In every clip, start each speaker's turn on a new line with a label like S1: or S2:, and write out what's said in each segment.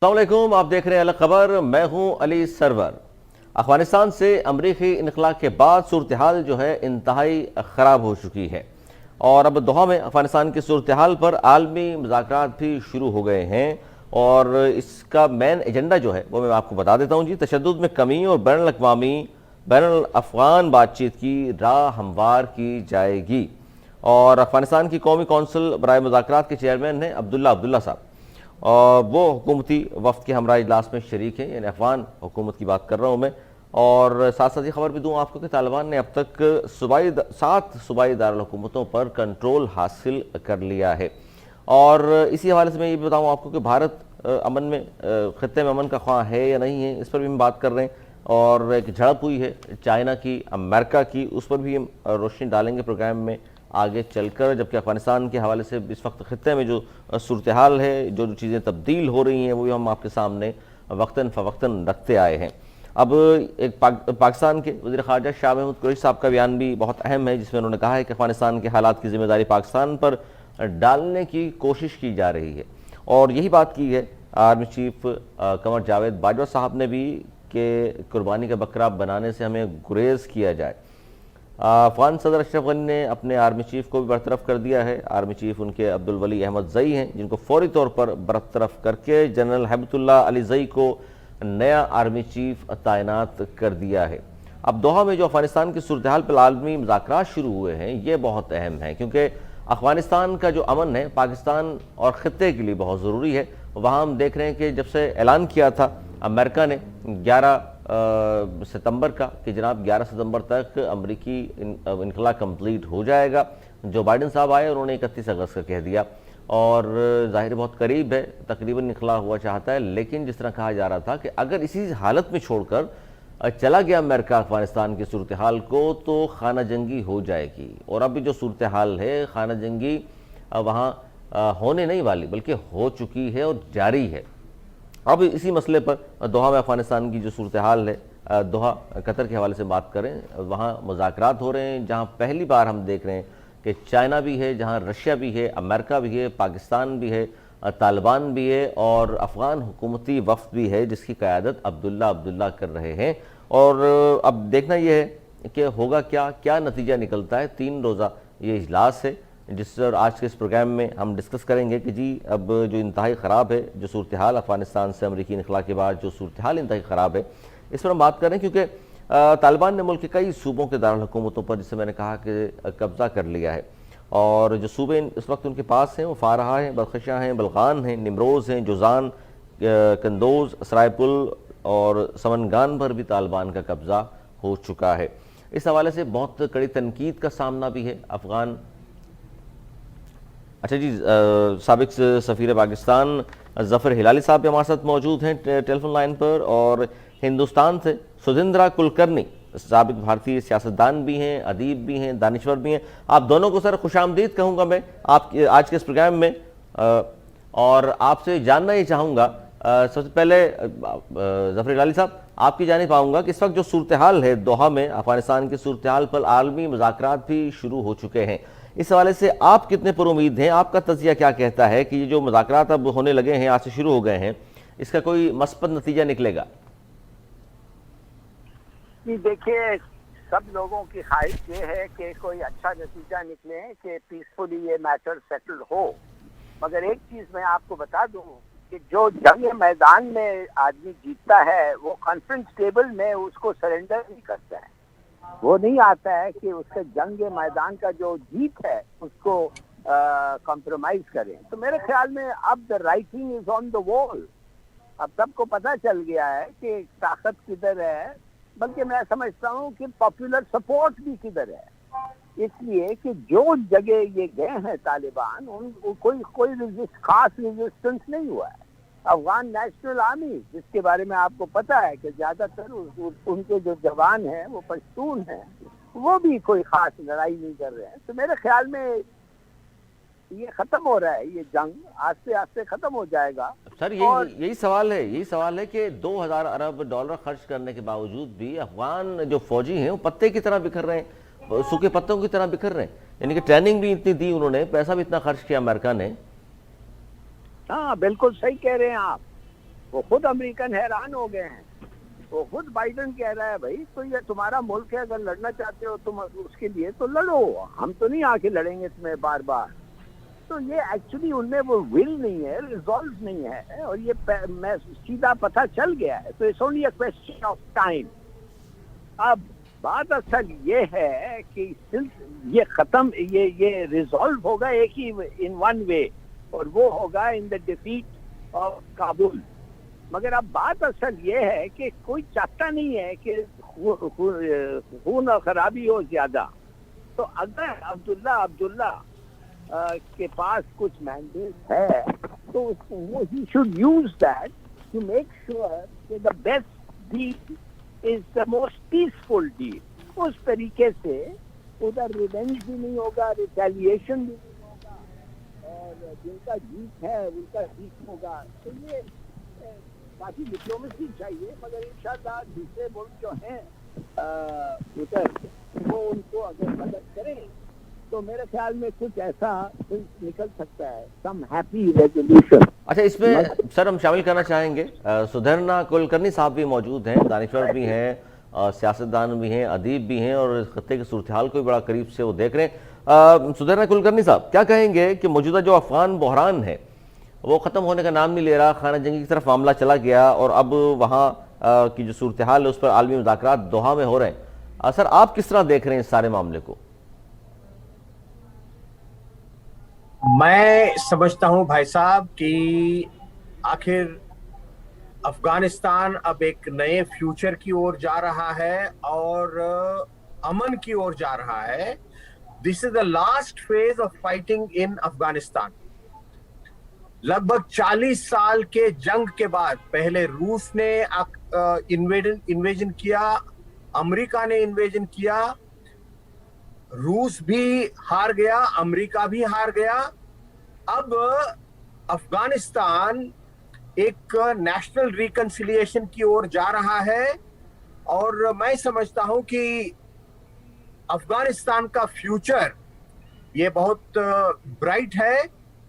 S1: السلام علیکم، آپ دیکھ رہے ہیں الگ خبر، میں ہوں علی سرور۔ افغانستان سے امریکی انخلاء کے بعد صورتحال جو ہے انتہائی خراب ہو چکی ہے، اور اب دوحہ میں افغانستان کی صورتحال پر عالمی مذاکرات بھی شروع ہو گئے ہیں، اور اس کا مین ایجنڈا جو ہے وہ میں آپ کو بتا دیتا ہوں تشدد میں کمی اور بین الاقوامی بین الافغان بات چیت کی راہ ہموار کی جائے گی۔ اور افغانستان کی قومی کونسل برائے مذاکرات کے چیئرمین ہیں عبداللہ صاحب، اور وہ حکومتی وفد کے ہمراہ اجلاس میں شریک ہیں، یعنی افغان حکومت کی بات کر رہا ہوں میں۔ اور ساتھ ساتھ یہ خبر بھی دوں آپ کو کہ طالبان نے اب تک 7 صوبائی دارالحکومتوں پر کنٹرول حاصل کر لیا ہے۔ اور اسی حوالے سے میں یہ بھی بتاؤں آپ کو کہ بھارت امن میں خطے میں امن کا خواہاں ہے یا نہیں ہے، اس پر بھی ہم بات کر رہے ہیں۔ اور ایک جھڑپ ہوئی ہے چائنا کی امریکہ کی، اس پر بھی ہم روشنی ڈالیں گے پروگرام میں آگے چل کر، جبکہ افغانستان کے حوالے سے اس وقت خطے میں جو صورتحال ہے، جو چیزیں تبدیل ہو رہی ہیں، وہ ہم آپ کے سامنے وقتاً فوقتاً رکھتے آئے ہیں۔ اب ایک پاکستان کے وزیر خارجہ شاہ محمود قریشی صاحب کا بیان بھی بہت اہم ہے، جس میں انہوں نے کہا ہے کہ افغانستان کے حالات کی ذمہ داری پاکستان پر ڈالنے کی کوشش کی جا رہی ہے، اور یہی بات کی ہے آرمی چیف قمر جاوید باجوہ صاحب نے بھی کہ قربانی کا بکرا بنانے سے ہمیں گریز کیا جائے۔ افغان صدر اشرف غنی نے اپنے آرمی چیف کو بھی برطرف کر دیا ہے۔ آرمی چیف ان کے عبدالولی احمد زئی ہیں، جن کو فوری طور پر برطرف کر کے جنرل ہیبت اللہ علی زئی کو نیا آرمی چیف تعینات کر دیا ہے۔ اب دوحہ میں جو افغانستان کی صورتحال پر عالمی مذاکرات شروع ہوئے ہیں، یہ بہت اہم ہیں، کیونکہ افغانستان کا جو امن ہے پاکستان اور خطے کے لیے بہت ضروری ہے۔ وہاں ہم دیکھ رہے ہیں کہ جب سے اعلان کیا تھا امریکہ نے 11 ستمبر کا کہ جناب 11 ستمبر تک امریکی انخلاء کمپلیٹ ہو جائے گا، جو بائیڈن صاحب آئے انہوں نے 31 اگست کا کہہ دیا، اور ظاہر بہت قریب ہے، تقریباً انخلاء ہوا چاہتا ہے، لیکن جس طرح کہا جا رہا تھا کہ اگر اسی حالت میں چھوڑ کر چلا گیا امریکہ افغانستان کی صورتحال کو تو خانہ جنگی ہو جائے گی، اور اب بھی جو صورتحال ہے خانہ جنگی وہاں ہونے نہیں والی بلکہ ہو چکی ہے اور جاری ہے۔ اب اسی مسئلے پر دوحہ میں افغانستان کی جو صورتحال ہے، دوحہ قطر کے حوالے سے بات کریں، وہاں مذاکرات ہو رہے ہیں، جہاں پہلی بار ہم دیکھ رہے ہیں کہ چائنا بھی ہے، جہاں رشیا بھی ہے، امریکہ بھی ہے، پاکستان بھی ہے، طالبان بھی ہے، اور افغان حکومتی وفد بھی ہے جس کی قیادت عبداللہ کر رہے ہیں۔ اور اب دیکھنا یہ ہے کہ ہوگا کیا نتیجہ نکلتا ہے۔ 3 روزہ یہ اجلاس ہے، جس پر آج کے اس پروگرام میں ہم ڈسکس کریں گے کہ اب جو انتہائی خراب ہے، جو صورتحال افغانستان سے امریکی انخلاء کے بعد جو صورتحال انتہائی خراب ہے، اس پر ہم بات کریں، کیونکہ طالبان نے ملک کے کئی صوبوں کے دارالحکومتوں پر، جسے میں نے کہا کہ قبضہ کر لیا ہے، اور جو صوبے اس وقت ان کے پاس ہیں وہ فارہا ہیں، بدخشاں ہیں، بلغان ہیں، نمروز ہیں، جوزان، کندوز، سرائے پل اور سمنگان پر بھی طالبان کا قبضہ ہو چکا ہے۔ اس حوالے سے بہت کڑی تنقید کا سامنا بھی ہے افغان۔ اچھا جی، سابق سفیر پاکستان ظفر ہلالی صاحب بھی ہمارے ساتھ موجود ہیں ٹیلی فون لائن پر، اور ہندوستان سے سدھیندرا کلکرنی سابق بھارتی سیاستدان بھی ہیں، ادیب بھی ہیں، دانشور بھی ہیں۔ آپ دونوں کو سر خوش آمدید کہوں گا میں آپ آج کے اس پروگرام میں، اور آپ سے جاننا یہ چاہوں گا سب سے پہلے ظفر ہلالی صاحب، آپ کی جانب آؤں گا کہ اس وقت جو صورتحال ہے دوحہ میں افغانستان کی صورتحال پر عالمی مذاکرات بھی شروع ہو چکے ہیں، اس حوالے سے آپ کتنے پر امید ہیں؟ آپ کا تجزیہ کیا کہتا ہے کہ یہ جو مذاکرات اب ہونے لگے ہیں، آج سے شروع ہو گئے ہیں، اس کا کوئی مثبت نتیجہ نکلے گا؟
S2: جی دیکھیے، سب لوگوں کی خواہش یہ ہے کہ کوئی اچھا نتیجہ نکلے، کہ پیسفلی یہ میٹر سیٹل ہو، مگر ایک چیز میں آپ کو بتا دوں کہ جو جنگ میدان میں آدمی جیتتا ہے وہ کانفرنس ٹیبل میں اس کو سرنڈر نہیں کرتا ہے، وہ نہیں آتا ہے کہ اس کے جنگ میدان کا جو جیت ہے اس کو کمپرومائز کریں۔ تو میرے خیال میں اب دا رائٹنگ از آن دا وال، اب سب کو پتہ چل گیا ہے کہ طاقت کدھر ہے، بلکہ میں سمجھتا ہوں کہ پاپولر سپورٹ بھی کدھر ہے، اس لیے کہ جو جگہ یہ گئے ہیں طالبان، ان کو کوئی خاص ریزسٹنس نہیں ہوا ہے۔ افغان نیشنل آرمی، جس کے بارے میں آپ کو پتہ ہے کہ زیادہ تر ان کے جو جوان ہیں وہ پشتون ہیں، وہ بھی کوئی خاص لڑائی نہیں کر رہے ہیں۔ تو میرے خیال میں یہ ختم ہو رہا ہے، یہ جنگ آہستہ آہستہ ختم ہو جائے گا۔
S1: سر یہی سوال ہے کہ 2000 ارب ڈالر خرچ کرنے کے باوجود بھی افغان جو فوجی ہیں وہ پتے کی طرح بکھر رہے ہیں، سوکھے پتوں کی طرح بکھر رہے ہیں، یعنی کہ ٹریننگ بھی اتنی دی انہوں نے، پیسہ بھی اتنا خرچ کیا امریکہ نے۔
S2: ہاں بالکل صحیح کہہ رہے ہیں آپ، وہ خود امریکن حیران ہو گئے ہیں. وہ خود بائیڈن کہہ رہا ہے بھائی تو یہ تمہارا ملک ہے, اگر لڑنا چاہتے ہو تم اس کے لیے تو لڑو, ہم تو نہیں آ کے لڑیں گے تمہیں بار بار. تو یہ ایکچولی ان میں وہ ول نہیں ہے, ریزالو نہیں ہے, اور یہ میں سیدھا پتہ چل گیا ہے. تو it's only a question of time. اب بات اصل یہ ہے کہ یہ ختم, یہ ریزالو ہوگا ایک ہی ان ون وے, اور وہ ہوگا ان دا ڈیفیٹ آف کابل. مگر اب بات اصل یہ ہے کہ کوئی چاہتا نہیں ہے کہ خون اور خرابی ہو زیادہ. تو اگر عبداللہ کے پاس کچھ مینڈیٹ ہے تو وہ ہی should use that to make sure کہ the best deal is the most peaceful deal. اس طریقے سے ادھر ریونج بھی نہیں ہوگا, ریٹیلیشن بھی نہیں ہوگا, اور جن کا جیت ہے ان کا جیت ہوگا. تو یہ کافی ڈپلومیسی چاہیے, مگر انشاءاللہ دوسرے ملک جو ہیں ادھر وہ ان کو اگر مدد کریں تو میرے خیال میں کچھ ایسا نکل سکتا ہے, سم ہیپی ریزولوشن.
S1: اچھا, اس میں سر ہم شامل کرنا چاہیں گے سدھرنا کلکرنی صاحب بھی موجود ہیں, دانشور بھی ہیں, سیاستدان بھی ہیں, ادیب بھی ہیں, اور خطے کی صورتحال کو بھی بڑا قریب سے وہ دیکھ رہے ہیں. سدھرنا کلکرنی صاحب, کیا کہیں گے کہ موجودہ جو افغان بحران ہے وہ ختم ہونے کا نام نہیں لے رہا, خانہ جنگی کی طرف معاملہ چلا گیا, اور اب وہاں کی جو صورتحال ہے اس پر عالمی مذاکرات دوحہ میں ہو رہے ہیں. سر آپ کس طرح دیکھ رہے ہیں اس سارے معاملے کو؟
S3: میں سمجھتا ہوں بھائی صاحب کہ آخر افغانستان اب ایک نئے فیوچر کی اور جا رہا ہے اور امن کی اور جا رہا ہے. This is the last phase of fighting in Afghanistan. لگ بھگ 40 سال کے جنگ کے بعد پہلے روس نے انویژن کیا, امریکہ نے انویژن کیا, روس بھی ہار گیا, امریکہ بھی ہار گیا. اب افغانستان ایک نیشنل ریکنسیلیشن کی اور جا رہا ہے, اور میں سمجھتا ہوں کہ افغانستان کا فیوچر یہ بہت برائٹ ہے,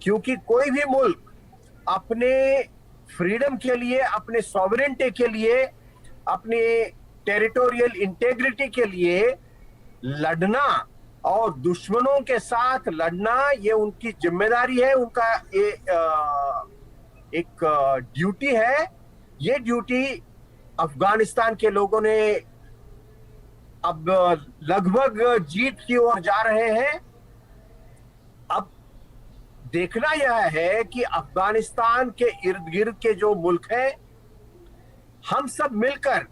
S3: کیونکہ کوئی بھی ملک اپنے فریڈم کے لیے, اپنے سوورنٹی کے لیے, اپنے ٹیریٹوریل انٹیگریٹی کے لیے لڑنا اور دشمنوں کے ساتھ لڑنا یہ ان کی ذمہ داری ہے, ان کا ایک ڈیوٹی ہے. یہ ڈیوٹی افغانستان کے لوگوں نے اب لگ بھگ جیت کی اور جا رہے ہیں. اب دیکھنا یہ ہے کہ افغانستان کے ارد گرد کے جو ملک ہیں ہم سب مل کر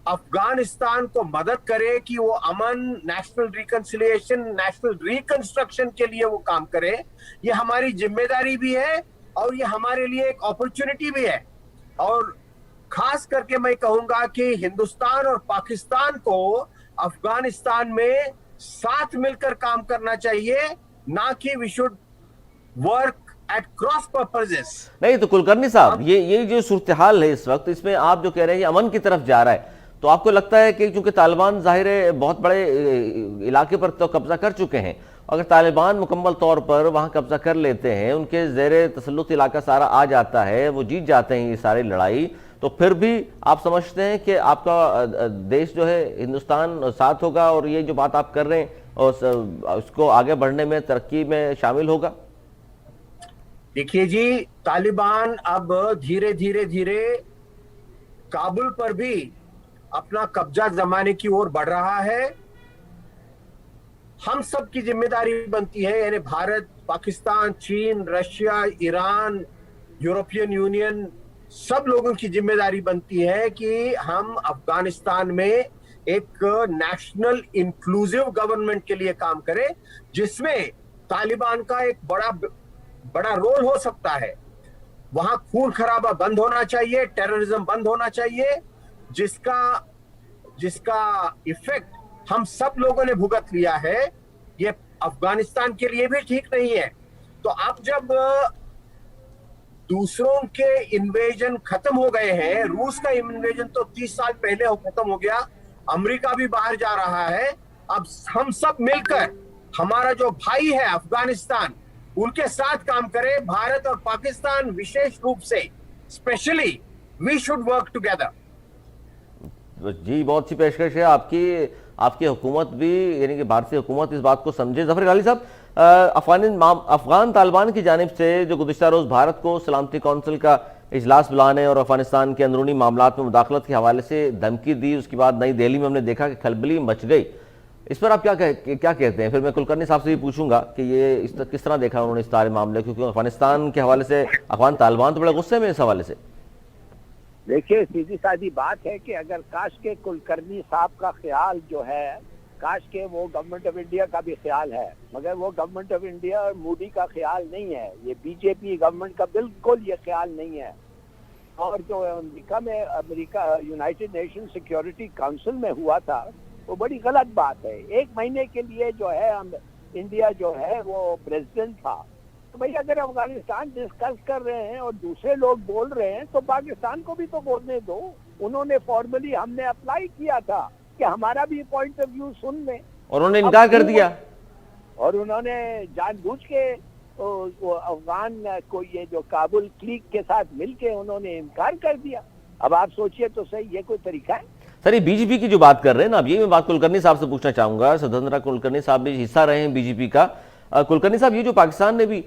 S3: افغانستان کو مدد کرے کہ وہ امن, نیشنل ریکنسیلیشن, نیشنل ریکنسٹرکشن کے لیے وہ کام کرے. یہ ہماری ذمہ داری بھی ہے اور یہ ہمارے لیے ایک اپرچونٹی بھی ہے. اور خاص کر کے میں کہوں گا کہ ہندوستان اور پاکستان کو افغانستان میں ساتھ مل کر کام کرنا چاہیے, نہ کہ we should work at cross purposes.
S1: نہیں تو کلکرنی صاحب, یہ جو صورتحال ہے اس وقت, اس میں آپ جو کہہ رہے ہیں یہ امن کی طرف جا رہا ہے, تو آپ کو لگتا ہے کہ چونکہ طالبان ظاہر ہے بہت بڑے علاقے پر تو قبضہ کر چکے ہیں, اگر طالبان مکمل طور پر وہاں قبضہ کر لیتے ہیں, ان کے زیر تسلط علاقہ سارا آ جاتا ہے, وہ جیت جاتے ہیں یہ ساری لڑائی, تو پھر بھی آپ سمجھتے ہیں کہ آپ کا دیش جو ہے ہندوستان ساتھ ہوگا اور یہ جو بات آپ کر رہے ہیں اس کو آگے بڑھنے میں, ترقی میں شامل ہوگا؟
S3: دیکھیے جی, طالبان اب دھیرے دھیرے کابل پر بھی اپنا قبضہ جمانے کی اور بڑھ رہا ہے. ہم سب کی ذمہ داری بنتی ہے, یعنی بھارت, پاکستان, چین, رشیا, ایران, یورپین یونین, سب لوگوں کی ذمہ داری بنتی ہے کہ ہم افغانستان میں ایک نیشنل انکلوزیو گورنمنٹ کے لیے کام کریں, جس میں طالبان کا ایک بڑا رول ہو سکتا ہے. وہاں خون خرابہ بند ہونا چاہیے, ٹیررزم بند ہونا چاہیے, جس کا ایفیکٹ ہم سب لوگوں نے بھگت لیا ہے. یہ افغانستان کے لیے بھی ٹھیک نہیں ہے. تو اب جب دوسروں کے انویژن ختم ہو گئے ہیں, روس کا انویژن تو 30 سال پہلے ختم ہو گیا, امریکہ بھی باہر جا رہا ہے, اب ہم سب مل کر ہمارا جو بھائی ہے افغانستان, ان کے ساتھ کام کرے. بھارت اور پاکستان وشیش روپ سے specially we should work together.
S1: جی بہت اچھی پیشکش ہے آپ کی حکومت بھی، یعنی کہ بھارتی حکومت اس بات کو سمجھے۔ ظفر غالی صاحب، افغان طالبان کی جانب سے جو گزشتہ روز بھارت کو سلامتی کونسل کا اجلاس بلانے اور افغانستان کے اندرونی معاملات میں مداخلت کے حوالے سے دھمکی دی، اس کے بعد نئی دہلی میں ہم نے دیکھا کہ کھلبلی مچ گئی، اس پر آپ کیا کہتے ہیں؟ پھر میں کلکرنی صاحب سے بھی پوچھوں گا کہ یہ کس طرح دیکھا انہوں نے اس سارے معاملے، کیونکہ افغانستان کے حوالے سے افغان طالبان تو بڑے غصے میں اس حوالے سے۔
S2: دیکھیے سیدھی سادھی بات ہے کہ اگر کاش کے کلکرنی صاحب کا خیال جو ہے، کاش کے وہ گورنمنٹ آف انڈیا کا بھی خیال ہے، مگر وہ گورنمنٹ آف انڈیا اور مودی کا خیال نہیں ہے، یہ بی جے پی گورنمنٹ کا بالکل یہ خیال نہیں ہے۔ اور جو امریکہ یونائٹڈ نیشن سیکیورٹی کونسل میں ہوا تھا وہ بڑی غلط بات ہے۔ 1 مہینے کے لیے جو ہے انڈیا جو ہے وہ پریزیڈنٹ تھا، تو بھئی اگر افغانستان ڈسکس کر رہے ہیں اور دوسرے لوگ بول رہے ہیں تو پاکستان کو بھی تو بولنے دو۔ انہوں نے فارملی ہم نے اپلائی کیا تھا کہ ہمارا بھی پوائنٹ آف ویو سن لیں،
S1: اور انہوں نے انکار کر دیا،
S2: اور انہوں نے جان بوجھ کے افغان کو یہ جو کابل کلیک کے ساتھ مل کے انہوں نے انکار کر دیا۔ اب آپ سوچئے تو صحیح، یہ کوئی طریقہ ہے؟
S1: سر یہ بی جے پی کی جو بات کر رہے ہیں نا، اب یہ میں بات کلکرنی صاحب سے پوچھنا چاہوں گا۔ سدھندرا کلکرنی صاحب بھی حصہ رہے ہیں بی جے پی کا۔ کلکرنی صاحب، یہ جو پاکستان نے بھی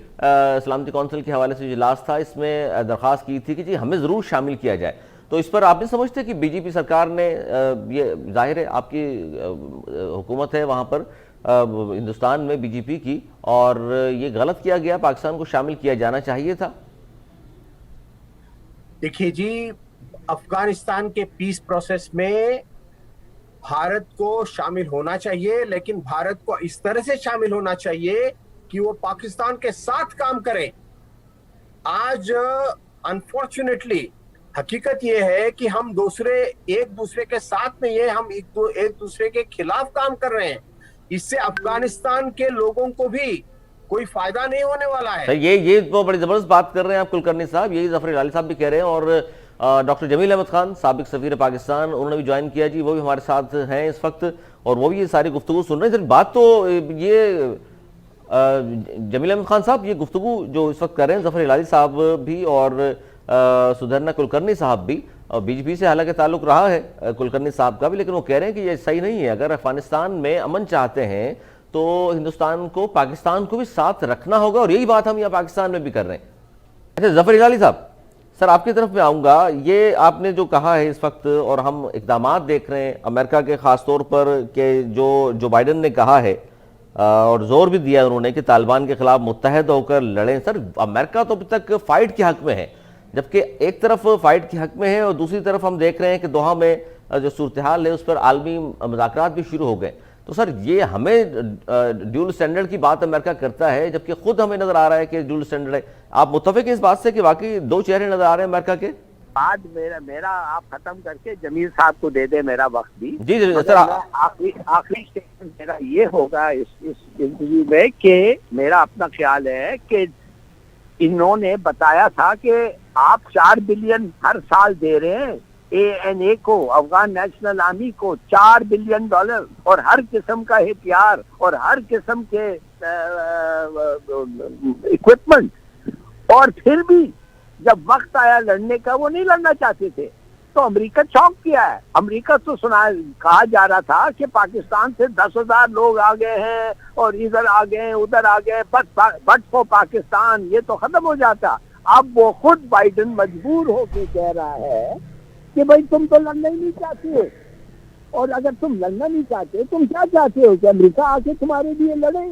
S1: سلامتی کونسل کے حوالے سے جو اجلاس تھا، اس میں درخواست کی تھی کہ جی ہمیں ضرور شامل کیا جائے، تو اس پر آپ نے سمجھتے کہ بی جے پی سرکار نے، یہ ظاہر ہے آپ کی حکومت ہے وہاں پر ہندوستان میں بی جے پی کی، اور یہ غلط کیا گیا، پاکستان کو شامل کیا جانا چاہیے تھا؟
S3: دیکھیے جی، افغانستان کے پیس پروسیس میں بھارت کو شامل ہونا چاہیے، لیکن بھارت کو اس طرح سے شامل ہونا چاہیے کہ وہ پاکستان کے ساتھ کام کرے۔ آج انفارچونیٹلی حقیقت یہ ہے کہ ہم ایک دوسرے کے ساتھ نہیں ہے، ہم ایک دوسرے کے خلاف کام کر رہے ہیں۔ اس سے افغانستان کے لوگوں کو بھی کوئی فائدہ نہیں ہونے والا ہے۔
S1: یہ تو بڑی زبردست بات کر رہے ہیں آپ کلکرنی صاحب، یہی ظفر غالی صاحب بھی کہہ رہے ہیں، اور ڈاکٹر جمیل احمد خان سابق سفیر پاکستان، انہوں نے بھی جوائن کیا جی، وہ بھی ہمارے ساتھ ہیں اس وقت، اور وہ بھی یہ ساری گفتگو سن رہے ہیں۔ بات تو یہ جمیل احمد خان صاحب، یہ گفتگو جو اس وقت کر رہے ہیں ظفر غالی صاحب بھی اور سدھرنا کلکرنی صاحب بھی، بی جے پی سے حالانکہ تعلق رہا ہے کلکرنی صاحب کا بھی، لیکن وہ کہہ رہے ہیں کہ یہ صحیح نہیں ہے۔ اگر افغانستان میں امن چاہتے ہیں تو ہندوستان کو، پاکستان کو بھی ساتھ رکھنا ہوگا، اور یہی بات ہم یہاں پاکستان میں بھی کر رہے ہیں۔ اچھا ظفر غالی صاحب، سر آپ کی طرف میں آؤں گا، یہ آپ نے جو کہا ہے اس وقت، اور ہم اقدامات دیکھ رہے ہیں امریکہ کے خاص طور پر، کہ جو بائیڈن نے کہا ہے اور زور بھی دیا انہوں نے کہ طالبان کے خلاف متحد ہو کر لڑیں۔ سر امریکہ تو اب تک فائٹ کے حق میں ہے، جبکہ ایک طرف فائٹ کے حق میں ہے اور دوسری طرف ہم دیکھ رہے ہیں کہ دوحہ میں جو صورتحال ہے اس پر عالمی مذاکرات بھی شروع ہو گئے۔ تو سر یہ ہمیں ڈیول سٹینڈرڈ کی بات امریکہ کرتا ہے، جبکہ خود ہمیں نظر آ رہا ہے کہ ڈیول سٹینڈرڈ ہے۔ آپ متفق ہیں اس بات سے کہ واقعی دو چہرے نظر آ رہے ہیں امریکہ کے؟
S2: بعد میرا آپ ختم کر کے جمیل صاحب کو دے دے میرا وقت بھی۔
S1: جی سر،
S2: آخری اسٹیٹمنٹ میرا یہ ہوگا اس انٹرویو میں کہ میرا اپنا خیال ہے کہ انہوں نے بتایا تھا کہ آپ 4 بلین ہر سال دے رہے ہیں ANA کو، افغان نیشنل آرمی کو $4 بلین، اور ہر قسم کا ہتھیار اور ہر قسم کے اکوپمنٹ، اور پھر بھی جب وقت آیا لڑنے کا وہ نہیں لڑنا چاہتے تھے، تو امریکہ چونک کیا ہے۔ امریکہ تو کہا جا رہا تھا کہ پاکستان سے 10,000 لوگ آ گئے ہیں اور ادھر آ گئے ادھر آ گئے، بٹ فور پاکستان یہ تو ختم ہو جاتا۔ اب وہ خود بائیڈن مجبور ہو کے کہہ رہا ہے کہ بھائی تم تو لڑنا ہی نہیں چاہتے، اور اگر تم لڑنا نہیں چاہتے تم کیا چاہتے ہو کہ امریکہ آ کے تمہارے لیے لڑے؟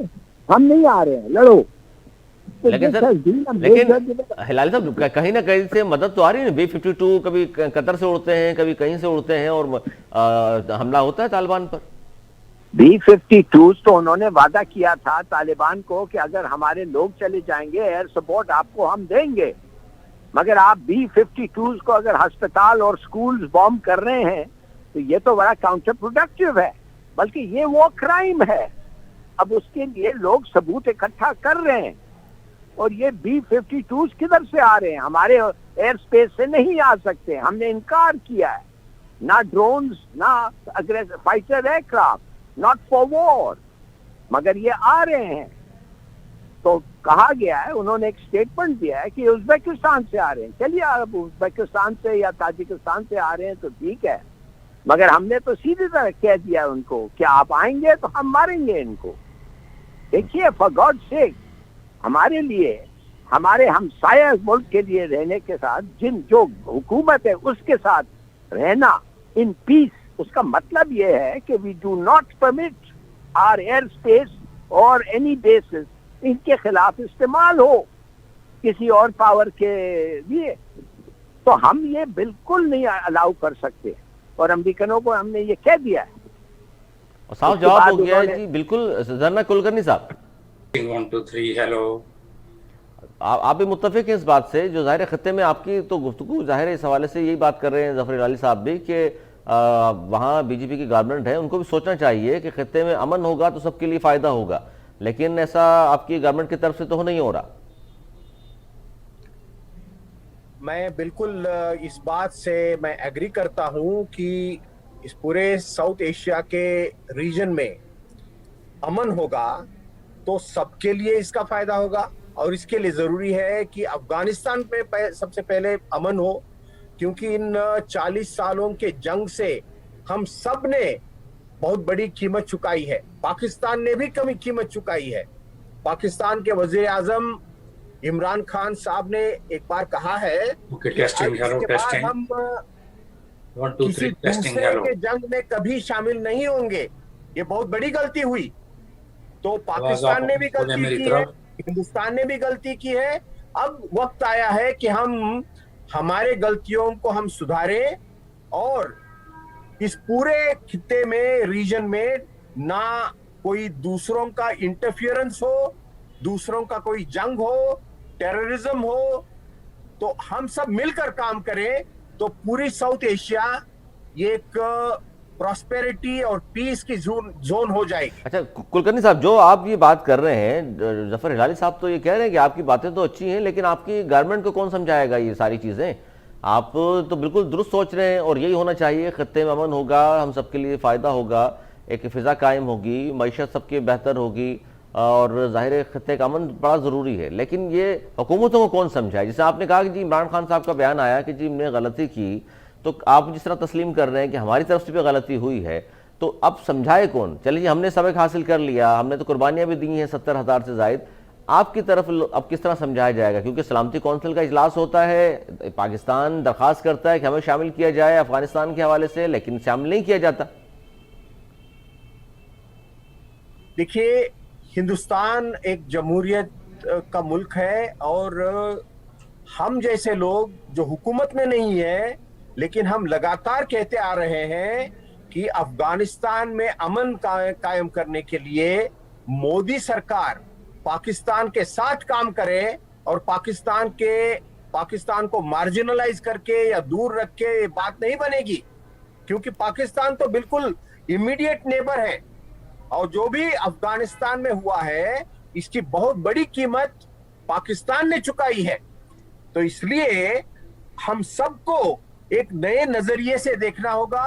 S2: ہم نہیں آ رہے ہیں، لڑو۔
S1: لیکن ہلالی صاحب کہیں نہ کہیں سے مدد تو آ رہی ہے نا، B-52 کبھی قطر سے اڑتے ہیں کبھی کہیں سے اڑتے ہیں اور حملہ ہوتا ہے طالبان پر۔
S2: B-52 تو انہوں نے وعدہ کیا تھا طالبان کو کہ اگر ہمارے لوگ چلے جائیں گے ایئر سپورٹ آپ کو ہم دیں گے، مگر آپ B-52 کو اگر ہسپتال اور سکولز بوم کر رہے ہیں تو یہ تو بڑا کاؤنٹر پروڈکٹیو ہے، بلکہ یہ وہ کرائم ہے۔ اب اس کے لیے لوگ ثبوت اکٹھا کر رہے ہیں، اور یہ B-52 کدھر سے آ رہے ہیں؟ ہمارے ایئر سپیس سے نہیں آ سکتے، ہم نے انکار کیا ہے۔ نہ ڈرونز، نہ fighter aircraft, not for war, مگر یہ آ رہے ہیں۔ تو کہا گیا ہے, انہوں نے ایک اسٹیٹمنٹ دیا ہے کہ ازبیکستان سے آ رہے ہیں. چلیے آپ ازبیکستان سے یا تاجکستان سے آ رہے ہیں تو ٹھیک ہے, مگر ہم نے تو سیدھی طرح کہہ دیا ان کو کہ آپ آئیں گے تو ہم ماریں گے ان کو. دیکھیے فار گاڈ سیک, ہمارے لیے, ہمارے ہمسایہ ملک کے لیے رہنے کے ساتھ جو حکومت ہے اس کے ساتھ رہنا ان پیس, اس کا مطلب یہ ہے کہ we do not permit our airspace اور اینی بیسز ان کے خلاف استعمال ہو کسی اور پاور کے لیے. تو ہم یہ بالکل نہیں الاؤ کر سکتے, اور امریکنوں کو ہم نے یہ کہہ دیا ہے.
S1: اور صاحب جواب ہو گیا ہے جی بالکل. ذرنا کلکرنی صاحب
S4: 1 2 3 ہیلو,
S1: آپ بھی متفق ہیں اس بات سے؟ جو ظاہر خطے میں آپ کی تو گفتگو ظاہر اس حوالے سے یہی بات کر رہے ہیں ظفر ہلالی صاحب بھی کہ وہاں بی جے پی کی گورنمنٹ ہے, ان کو بھی سوچنا چاہیے کہ خطے میں امن ہوگا تو سب کے لیے فائدہ ہوگا, لیکن ایسا آپ کی گورنمنٹ کی طرف سے تو نہیں ہو رہا.
S3: میں بالکل اس بات سے میں ایگری کرتا ہوں کہ اس پورے ساؤتھ ایشیا کے ریجن میں امن ہوگا تو سب کے لیے اس کا فائدہ ہوگا, اور اس کے لیے ضروری ہے کہ افغانستان پہ سب سے پہلے امن ہو, کیونکہ ان 40 سالوں کے جنگ سے ہم سب نے بہت بڑی قیمت چکائی ہے. پاکستان نے بھی کمی قیمت چکائی ہے. پاکستان کے وزیر اعظم عمران خان صاحب نے ایک بار کہا ہے کہ اس کے بعد ہم
S4: 1 2
S3: کسی
S4: 3 ٹیسٹنگ
S3: دوسرے
S4: ہیلو.
S3: کے جنگ میں کبھی شامل نہیں ہوں گے. یہ بہت بڑی غلطی ہوئی. تو پاکستان نے بھی غلطی کی ہے, ہندوستان نے بھی غلطی کی ہے. اب وقت آیا ہے کہ ہم ہمارے غلطیوں کو ہم سدھاریں, اور اس پورے خطے میں, ریجن میں نہ کوئی دوسروں کا انٹرفیئرنس ہو, دوسروں کا کوئی جنگ ہو, ٹیررزم ہو. تو ہم سب مل کر کام کریں تو پوری ساؤتھ ایشیا یہ ایک پراسپیرٹی اور پیس کی زون ہو جائے گی.
S1: اچھا کلکرنی صاحب, جو آپ یہ بات کر رہے ہیں, ظفر ہلالی صاحب تو یہ کہہ رہے ہیں کہ آپ کی باتیں تو اچھی ہیں, لیکن آپ کی گورنمنٹ کو کون سمجھائے گا یہ ساری چیزیں؟ آپ تو بالکل درست سوچ رہے ہیں, اور یہی ہونا چاہیے. خطے میں امن ہوگا, ہم سب کے لیے فائدہ ہوگا, ایک فضا قائم ہوگی, معیشت سب کی بہتر ہوگی, اور ظاہر خطے کا امن بڑا ضروری ہے. لیکن یہ حکومتوں کو کون سمجھائے؟ جیسے آپ نے کہا کہ جی عمران خان صاحب کا بیان آیا کہ جی ہم نے غلطی کی, تو آپ جس طرح تسلیم کر رہے ہیں کہ ہماری طرف سے بھی غلطی ہوئی ہے, تو اب سمجھائے کون؟ چلیے ہم نے سبق حاصل کر لیا, ہم نے تو قربانیاں بھی دی ہیں 70,000 سے زائد. آپ کی طرف اب کس طرح سمجھایا جائے گا؟ کیونکہ سلامتی کونسل کا اجلاس ہوتا ہے, پاکستان درخواست کرتا ہے کہ ہمیں شامل کیا جائے افغانستان کے حوالے سے, لیکن شامل نہیں کیا جاتا.
S3: دیکھیے, ہندوستان ایک جمہوریت کا ملک ہے, اور ہم جیسے لوگ جو حکومت میں نہیں ہیں, لیکن ہم لگاتار کہتے آ رہے ہیں کہ افغانستان میں امن قائم کرنے کے لیے مودی سرکار پاکستان کے ساتھ کام کرے, اور پاکستان کو مارجنلائز کر کے یا دور رکھ کے یہ بات نہیں بنے گی, کیونکہ پاکستان تو بالکل امیڈیٹ نیبر ہے, اور جو بھی افغانستان میں ہوا ہے اس کی بہت بڑی قیمت پاکستان نے چکائی ہے. تو اس لیے ہم سب کو ایک نئے نظریے سے دیکھنا ہوگا,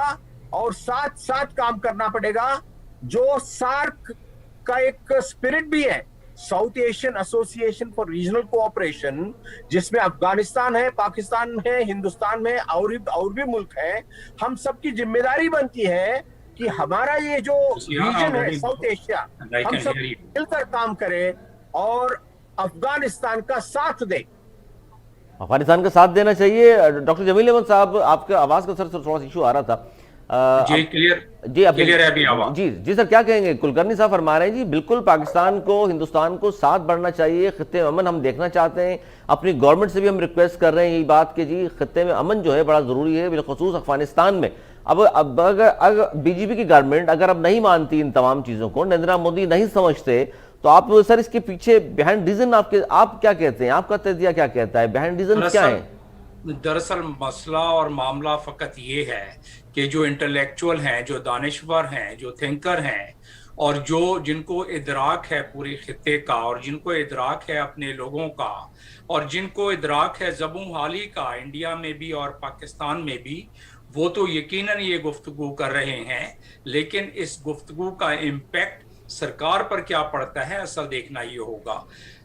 S3: اور ساتھ ساتھ کام کرنا پڑے گا. جو سارک کا ایک اسپرٹ بھی ہے, ساؤتھ ایشین ایسوسی ایشن فار ریجنل کوآپریشن, جس میں افغانستان ہے, پاکستان ہے, ہندوستان میں اور بھی ملک ہیں, ہم سب کی ذمہ داری بنتی ہے کہ ہمارا یہ جو ریجن ہے ساؤتھ ایشیا, ہم سب مل کر کام کریں اور افغانستان کا ساتھ دیں.
S1: افغانستان کا ساتھ دینا چاہیے. ڈاکٹر جمیل احمد صاحب, آپ کا آواز کا سر تھوڑا سا ایشو آ رہا تھا.
S4: جی کلیئر ہے ابھی آواز.
S1: جی سر, کیا کہیں گے؟ کلکرنی صاحب فرما رہے ہیں جی بالکل پاکستان کو, ہندوستان کو ساتھ بڑھنا چاہیے, خطے میں امن ہم دیکھنا چاہتے ہیں. اپنی گورنمنٹ سے بھی ہم ریکویسٹ کر رہے ہیں یہی بات کہ جی خطے میں امن جو ہے بڑا ضروری ہے, بالخصوص افغانستان میں. اب اگر بی جے پی کی گورنمنٹ اگر اب نہیں مانتی ان تمام چیزوں کو, نریندر مودی نہیں سمجھتے, تو آپ سر اس کے پیچھے بہائنڈ ریزن آپ کیا کہتے ہیں؟ آپ کا تجزیہ کیا کہتا ہے؟ بہائنڈ ریزن کیا ہے؟
S4: دراصل مسئلہ اور معاملہ فقط یہ ہے کہ جو انٹلیکچوئل ہیں, جو دانشور ہیں, جو تھنکر ہیں, اور جن کو ادراک ہے پورے خطے کا, اور جن کو ادراک ہے اپنے لوگوں کا, اور جن کو ادراک ہے زبوں حالی کا انڈیا میں بھی اور پاکستان میں بھی, وہ تو یقیناً یہ گفتگو کر رہے ہیں. لیکن اس گفتگو کا امپیکٹ سرکار پر کیا پڑتا ہے, اصل دیکھنا یہ ہوگا.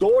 S3: $2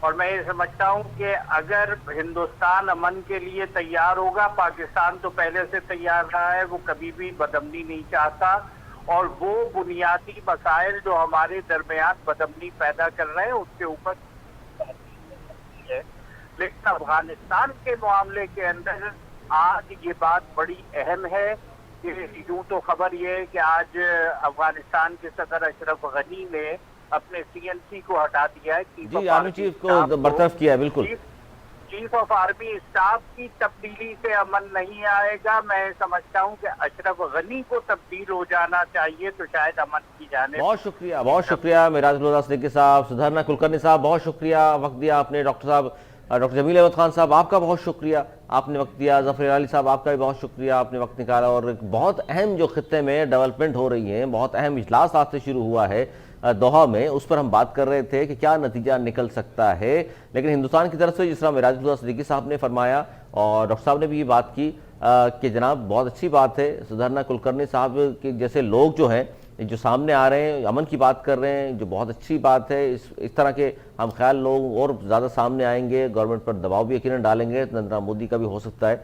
S5: اور میں یہ سمجھتا ہوں کہ اگر ہندوستان امن کے لیے تیار ہوگا، پاکستان تو پہلے سے تیار رہا ہے، وہ کبھی بھی بدامنی نہیں چاہتا، اور وہ بنیادی مسائل جو ہمارے درمیان بدامنی پیدا کر رہے ہیں اس کے اوپر ہے۔ لیکن افغانستان کے معاملے کے اندر آج یہ بات بڑی اہم ہے کہ یوں تو خبر یہ ہے کہ آج افغانستان کے صدر اشرف غنی نے اپنے CNC کو ہٹا دیا ہے،
S1: جی آرمی چیف کو برطرف کیا ہے، بالکل۔
S5: چیف آف آرمی اسٹاف کی تبدیلی سے امن نہیں آئے گا، میں سمجھتا ہوں کہ اشرف غنی کو تبدیل ہو جانا چاہیے تو شاید امن کی جانب۔
S1: بہت شکریہ میراج الہدیٰ صدیقی صاحب، سدھرنا کلکرنی صاحب بہت شکریہ، وقت دیا آپ نے۔ ڈاکٹر جمیل احمد خان صاحب آپ کا بہت شکریہ، آپ نے وقت دیا۔ ظفر علی صاحب آپ کا بھی بہت شکریہ، آپ نے وقت نکالا، اور ایک بہت اہم جو خطے میں ڈیولپمنٹ ہو رہی ہیں، بہت اہم اجلاس آج سے شروع ہوا ہے دوحہ میں، اس پر ہم بات کر رہے تھے کہ کیا نتیجہ نکل سکتا ہے۔ لیکن ہندوستان کی طرف سے جس طرح میراج الہدیٰ صدیقی صاحب نے فرمایا اور ڈاکٹر صاحب نے بھی یہ بات کی کہ جناب بہت اچھی بات ہے، سدھرنا کلکرنی صاحب کے جیسے لوگ جو ہیں جو سامنے آ رہے ہیں، امن کی بات کر رہے ہیں، جو بہت اچھی بات ہے۔ اس طرح کے ہم خیال لوگ اور زیادہ سامنے آئیں گے، گورنمنٹ پر دباؤ بھی یقیناً ڈالیں گے، نریندر مودی کا بھی ہو سکتا ہے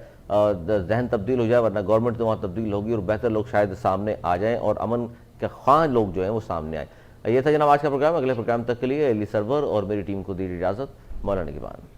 S1: ذہن تبدیل ہو جائے، ورنہ گورنمنٹ تو وہاں تبدیل ہوگی اور بہتر لوگ شاید سامنے آ جائیں اور امن کے خواہاں لوگ جو ہیں وہ سامنے آئیں۔ یہ تھا جناب آج کا پروگرام۔ اگلے پروگرام تک کے لیے علی سرور اور میری ٹیم کو دیجیے اجازت۔ مولانا نگہبان۔